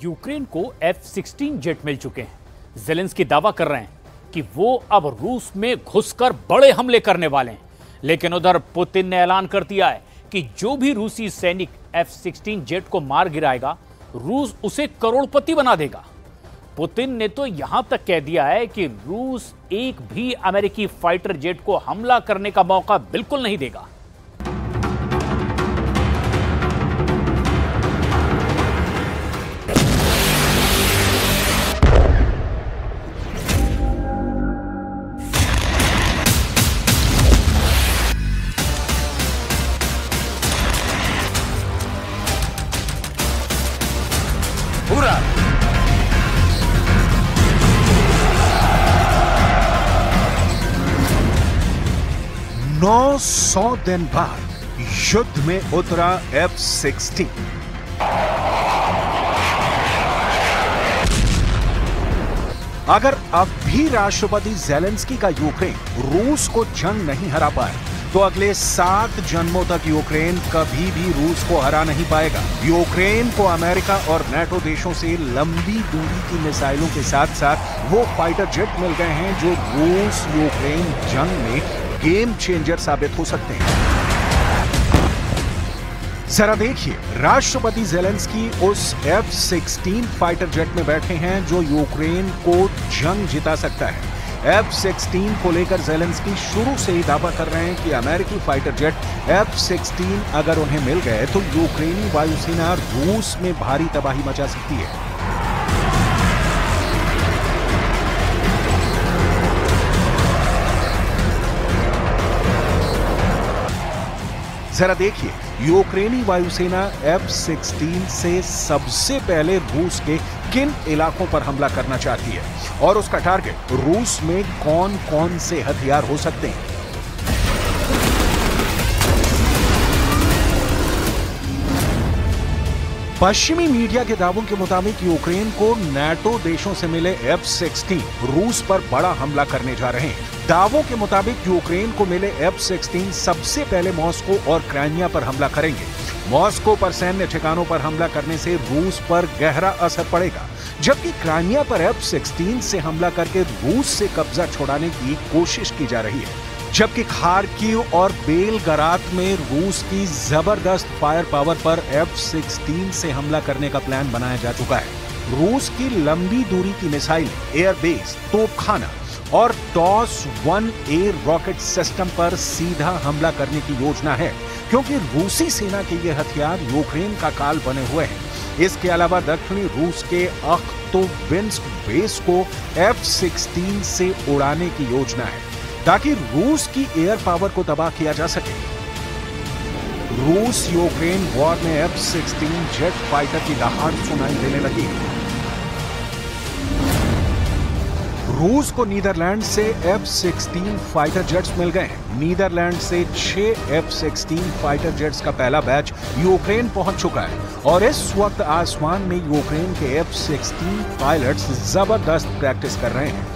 Ukraine को F-16 jet मिल चुके हैं। ज़ेलेंस्की दावा कर रहे हैं कि वो अब रूस में घुसकर बड़े हमले करने वाले हैं। लेकिन उधर पुतिन ने ऐलान कर दिया है कि जो भी रूसी सैनिक F-16 जेट को मार गिराएगा, रूस उसे करोड़पति बना देगा। पुतिन ने तो यहां तक कह दिया है कि रूस एक भी अमेरिकी फाइटर जेट को हमला करने का मौका बिल्कुल नहीं देगा। Ура! 900 दिन बाद युद्ध में उतरा F-16। अगर अब भी राष्ट्रपति ज़ेलेंस्की का यूक्रेन रूस को जंग नहीं हरा पाए तो अगले 7 जन्मों तक यूक्रेन कभी भी रूस को हरा नहीं पाएगा। यूक्रेन को अमेरिका और नाटो देशों से लंबी दूरी की मिसाइलों के साथ साथ वो फाइटर जेट मिल गए हैं जो रूस यूक्रेन जंग में गेम चेंजर साबित हो सकते हैं। जरा देखिए, राष्ट्रपति ज़ेलेंस्की उस F-16 फाइटर जेट में बैठे हैं जो यूक्रेन को जंग जिता सकता है। F-16 को लेकर ज़ेलेंस्की शुरू से ही दावा कर रहे हैं कि अमेरिकी फाइटर जेट F-16 अगर उन्हें मिल गए तो यूक्रेनी वायुसेना रूस में भारी तबाही मचा सकती है। जरा देखिए, यूक्रेनी वायुसेना F-16 से सबसे पहले रूस के किन इलाकों पर हमला करना चाहती है और उसका टारगेट रूस में कौन कौन से हथियार हो सकते हैं। पश्चिमी मीडिया के दावों के मुताबिक यूक्रेन को नाटो देशों से मिले F-16 रूस पर बड़ा हमला करने जा रहे हैं। दावों के मुताबिक यूक्रेन को मिले F-16 सबसे पहले मॉस्को और क्राइमिया पर हमला करेंगे। मॉस्को पर सैन्य ठिकानों पर हमला करने से रूस पर गहरा असर पड़ेगा, जबकि क्राइमिया पर F-16 से हमला करके रूस से कब्जा छुड़ाने की कोशिश की जा रही है। जबकि खार्किव और बेलगराद में रूस की जबरदस्त फायर पावर पर F-16 से हमला करने का प्लान बनाया जा चुका है। रूस की लंबी दूरी की मिसाइल, एयरबेस, तोपखाना और TOS-1A रॉकेट सिस्टम पर सीधा हमला करने की योजना है, क्योंकि रूसी सेना के ये हथियार यूक्रेन का काल बने हुए हैं। इसके अलावा दक्षिणी रूस के अख्तोबिंस्क बेस को F-16 से उड़ाने की योजना है ताकि रूस की एयर पावर को तबाह किया जा सके। रूस यूक्रेन वॉर में F-16 जेट फाइटर की दहाड़ सुनाई देने लगी। रूस को नीदरलैंड से F-16 फाइटर जेट्स मिल गए हैं। नीदरलैंड से 6 F-16 फाइटर जेट्स का पहला बैच यूक्रेन पहुंच चुका है और इस वक्त आसमान में यूक्रेन के F-16 पायलट्स जबरदस्त प्रैक्टिस कर रहे हैं।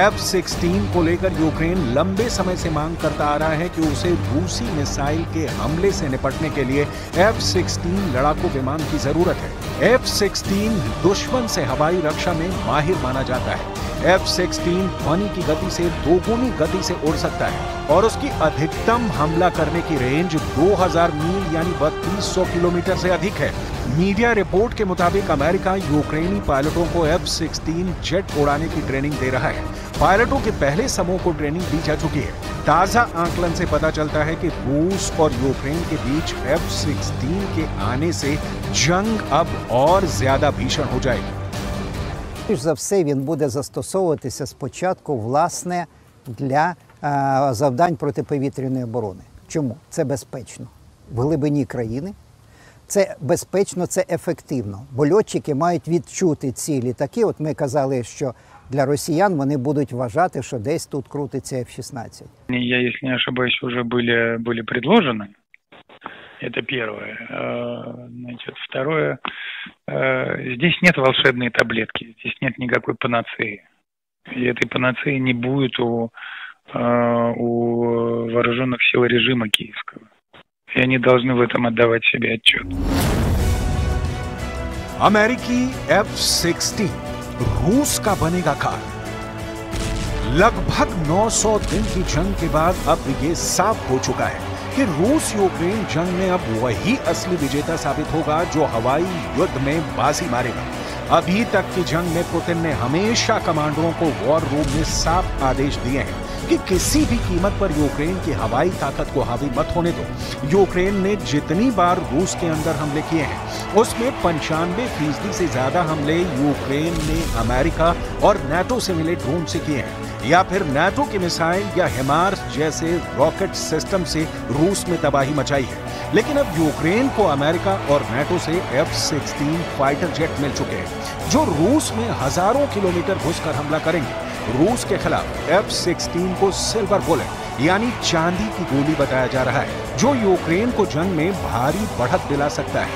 F-16 को लेकर यूक्रेन लंबे समय से मांग करता आ रहा है कि उसे रूसी मिसाइल के हमले से निपटने के लिए F-16 लड़ाकू विमान की जरूरत है। F-16 दुश्मन से हवाई रक्षा में माहिर माना जाता है। F-16 ध्वनि की गति से दोगुनी गति से उड़ सकता है और उसकी अधिकतम हमला करने की रेंज 2000 मील यानी 3200 किलोमीटर से अधिक है। मीडिया रिपोर्ट के मुताबिक अमेरिका यूक्रेनी पायलटों को F-16 जेट उड़ाने की ट्रेनिंग दे रहा है। पायलटों के पहले समूह को ट्रेनिंग दी जा चुकी है। ताजा आंकलन से पता चलता है कि रूस और यूक्रेन के बीच F-16 के आने से जंग अब और ज्यादा भीषण हो जाएगी। Більш за все, він буде застосовуватися спочатку, власне, для завдань протиповітряної оборони. Чому? Це безпечно. В глибині країни. Це безпечно, це ефективно. Бо льотчики мають відчути ці літаки. От ми казали, що для росіян вони будуть вважати, що десь тут крутиться F-16. Я, если не ошибаюсь, уже были предложены. Это первое. Значит, второе. Здесь нет волшебной таблетки, здесь нет никакой панацеи. И этой панацеи не будет у вооруженных сил режима киевского. И они должны в этом отдавать себе отчет. अमेरिकी F-16 रूस का बनेगा कार। लगभग 900 दिन की जंग के बाद अब ये साफ हो चुका है कि रूस यूक्रेन जंग में अब वही असली विजेता साबित होगा जो हवाई युद्ध में बाजी मारेगा। अभी तक की जंग में पुतिन ने हमेशा कमांडरों को वॉर रूम में साफ आदेश दिए हैं कि किसी भी कीमत पर यूक्रेन की हवाई ताकत को हावी मत होने दो। यूक्रेन ने जितनी बार रूस के अंदर हमले किए हैं उसमें 95% से ज्यादा हमले यूक्रेन ने अमेरिका और नाटो से मिले ड्रोन से किए हैं या फिर नाटो के मिसाइल या हिमार्स जैसे रॉकेट सिस्टम से रूस में तबाही मचाई है। लेकिन अब यूक्रेन को अमेरिका और नाटो से F-16 फाइटर जेट मिल चुके हैं जो रूस में हजारों किलोमीटर घुसकर हमला करेंगे। रूस के खिलाफ F-16 को सिल्वर बुलेट यानी चांदी की गोली बताया जा रहा है जो यूक्रेन को जंग में भारी बढ़त दिला सकता है।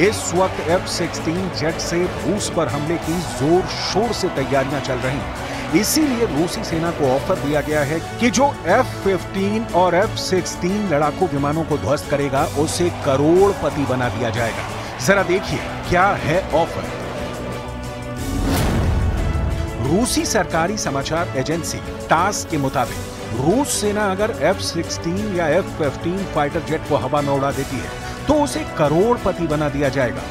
इस वक्त F-16 जेट से रूस पर हमले की जोर शोर से तैयारियां चल रही हैं। इसीलिए रूसी सेना को ऑफर दिया गया है कि जो F-15 और F-16 लड़ाकू विमानों को ध्वस्त करेगा उसे करोड़पति बना दिया जाएगा। जरा देखिए क्या है ऑफर। रूसी सरकारी समाचार एजेंसी टास के मुताबिक रूस सेना अगर F-16 या F-15 फाइटर जेट को हवा में उड़ा देती है तो उसे करोड़पति बना दिया जाएगा।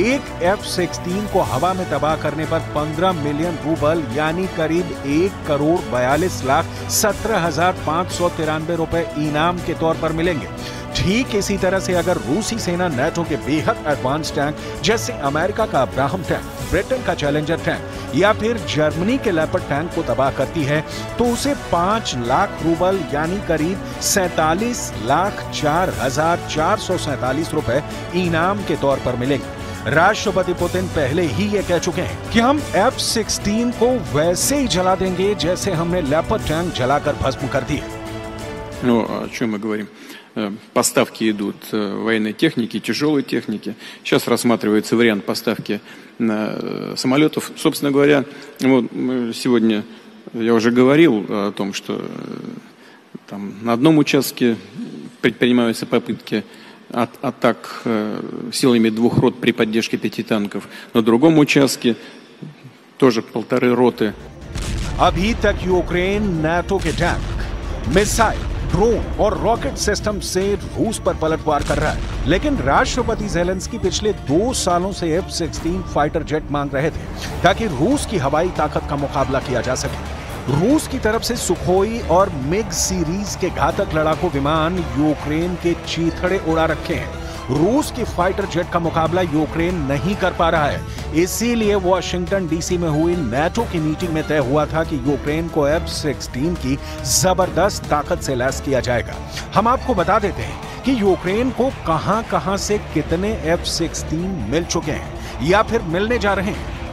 एक F-16 को हवा में तबाह करने पर 15 मिलियन रूबल यानी करीब 1,42,17,593 रुपए इनाम के तौर पर मिलेंगे। ठीक इसी तरह से अगर रूसी सेना नाटो के बेहद एडवांस टैंक जैसे अमेरिका का अब्राहम टैंक, ब्रिटेन का चैलेंजर टैंक या फिर जर्मनी के लेपर्ड टैंक को तबाह करती है तो उसे 5 लाख रूबल यानी करीब 47,04,447 रुपए इनाम के तौर पर मिलेंगे। राष्ट्रपति पुतिन पहले ही ये कह चुके हैं कि हम F-16 को वैसे ही जला देंगे जैसे हमने लेपर्ड टैंक जलाकर भस्म कर दिए। Ну, о чем мы говорим? Поставки идут военной техники, тяжелой техники. Сейчас рассматривается вариант поставки самолетов. Собственно говоря, вот сегодня я уже говорил о том, что там на одном участке предпринимаются попытки атак силами 2 рот при поддержке 5 танков. На другом участке тоже 1,5 роты. अभी तक यूक्रेन नाटो के टैंक, मिसाइल, ड्रोन और रॉकेट सिस्टम से रूस पर पलटवार कर रहा है। लेकिन राष्ट्रपति ज़ेलेंस्की पिछले 2 सालों से F-16 फाइटर जेट मांग रहे थे ताकि रूस की हवाई ताकत का मुकाबला किया जा सके। रूस की तरफ से सुखोई और मिग सीरीज के घातक लड़ाकू विमान यूक्रेन के चीथड़े उड़ा रखे हैं। रूस की फाइटर जेट का मुकाबला यूक्रेन नहीं कर पा रहा है। इसीलिए वॉशिंगटन डीसी में हुई नाटो की मीटिंग में तय हुआ था कि यूक्रेन को F-16 की जबरदस्त ताकत से लैस किया जाएगा। हम आपको बता देते हैं कि यूक्रेन को कहां-कहां से कितने F-16 मिल चुके हैं या फिर मिलने जा रहे हैं।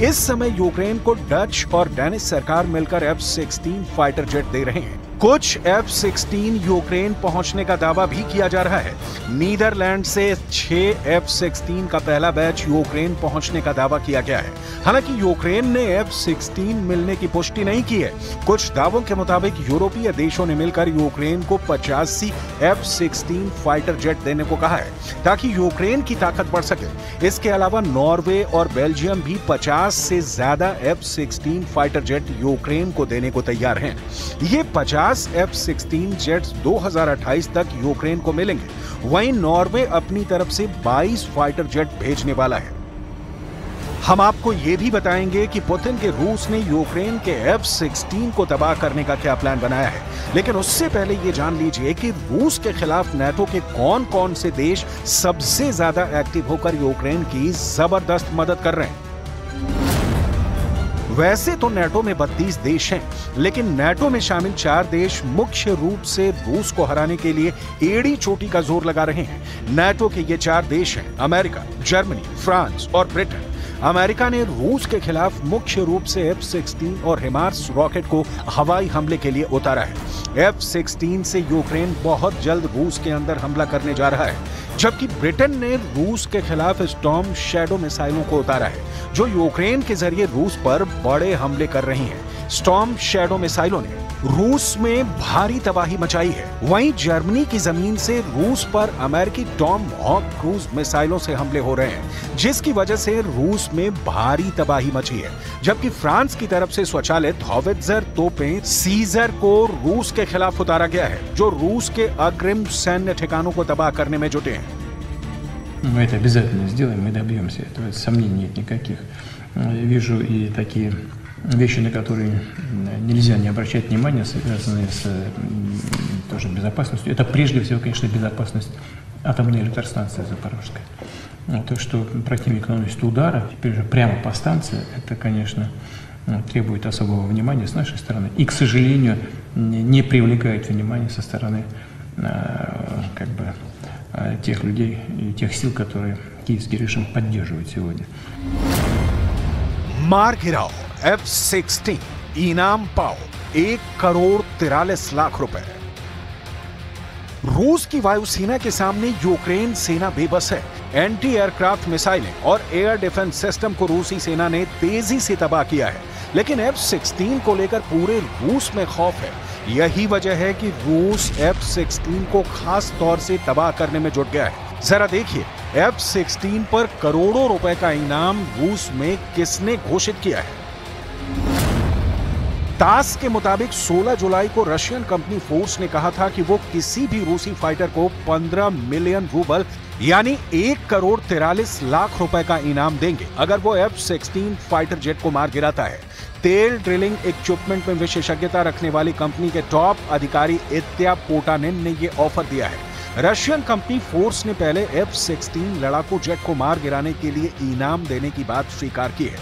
इस समय यूक्रेन को डच और डेनिश सरकार मिलकर F-16 फाइटर जेट दे रहे हैं। कुछ F-16 यूक्रेन पहुंचने का दावा भी किया जा रहा है। नीदरलैंड से 6 F-16 का पहला बैच यूक्रेन पहुंचने का दावा किया गया है। हालांकि यूक्रेन ने F-16 मिलने की पुष्टि नहीं की है। कुछ दावों के मुताबिक यूरोपीय देशों ने मिलकर यूक्रेन को 85 F-16 फाइटर जेट देने को कहा है ताकि यूक्रेन की ताकत बढ़ सके। इसके अलावा नॉर्वे और बेल्जियम भी 50 से ज्यादा F-16 फाइटर जेट यूक्रेन को देने को तैयार हैं। ये 50 F-16 जेट्स 2028 तक यूक्रेन को मिलेंगे। वहीं नॉर्वे अपनी तरफ से 22 फाइटर जेट भेजने वाला है। हम आपको यह भी बताएंगे कि पुतिन के रूस ने यूक्रेन के F-16 को तबाह करने का क्या प्लान बनाया है। लेकिन उससे पहले ये जान लीजिए कि रूस के खिलाफ नाटो के कौन-कौन से देश सबसे ज्यादा एक्टिव होकर यूक्रेन की जबरदस्त मदद कर रहे हैं। वैसे तो नाटो में 32 देश हैं, लेकिन नाटो में शामिल 4 देश मुख्य रूप से रूस को हराने के लिए एड़ी चोटी का जोर लगा रहे हैं। नाटो के ये 4 देश हैं अमेरिका, जर्मनी, फ्रांस और ब्रिटेन। अमेरिका ने रूस के खिलाफ मुख्य रूप से F-16 और हिमार्स रॉकेट को हवाई हमले के लिए उतारा है। F-16 से यूक्रेन बहुत जल्द रूस के अंदर हमला करने जा रहा है, जबकि ब्रिटेन ने रूस के खिलाफ स्टॉर्म शैडो मिसाइलों को उतारा है जो यूक्रेन के जरिए रूस पर बड़े हमले कर रही हैं। स्टॉर्म शैडो मिसाइलों ने रूस में भारी तबाही मचाई है। वहीं जर्मनी की जमीन से रूस पर अमेरिकी टॉम हॉक क्रूज मिसाइलों से हमले हो रहे हैं, जिसकी वजह से रूस में भारी तबाही मची है। जबकि फ्रांस की तरफ से स्वचालित हॉवित्जर तोपें सीजर को रूस के खिलाफ उतारा गया है, जो रूस के अग्रिम सैन्य ठिकानों को तबाह करने में जुटे हैं। Мы это обязательно сделаем, мы добьемся этого, сомнений нет никаких. Вижу и такие вещи, на которые нельзя не обращать внимания, связанные с тоже безопасностью. Это прежде всего, конечно, безопасность атомной электростанции Запорожской. То, что противник наносит удары, теперь же прямо по станции, это, конечно, требует особого внимания с нашей стороны. И, к сожалению, не привлекает внимания со стороны как бы тех людей и тех сил, которые киевский режим поддерживает сегодня. मार गिराओ F-16, इनाम पाओ 1,43,00,000 रुपए। रूस की वायुसेना के सामने यूक्रेन सेना बेबस है। एंटी एयरक्राफ्ट मिसाइलें और एयर डिफेंस सिस्टम को रूसी सेना ने तेजी से तबाह किया है, लेकिन F-16 को लेकर पूरे रूस में खौफ है। यही वजह है कि रूस F-16 को खास तौर से तबाह करने में जुट गया है। जरा देखिए F-16 पर करोड़ों रुपए का इनाम रूस में किसने घोषित किया है। तास के मुताबिक 16 जुलाई को रशियन कंपनी फोर्स ने कहा था कि वो किसी भी रूसी फाइटर को 15 मिलियन रूबल यानी 1,43,00,000 रुपए का इनाम देंगे अगर वो F-16 फाइटर जेट को मार गिराता है। तेल ड्रिलिंग इक्विपमेंट में विशेषज्ञता रखने वाली कंपनी के टॉप अधिकारी इत्या पोटानिन ने ये ऑफर दिया है। रशियन कंपनी फोर्स ने पहले F-16 लड़ाकू जेट को मार गिराने के लिए इनाम देने की बात स्वीकार की है।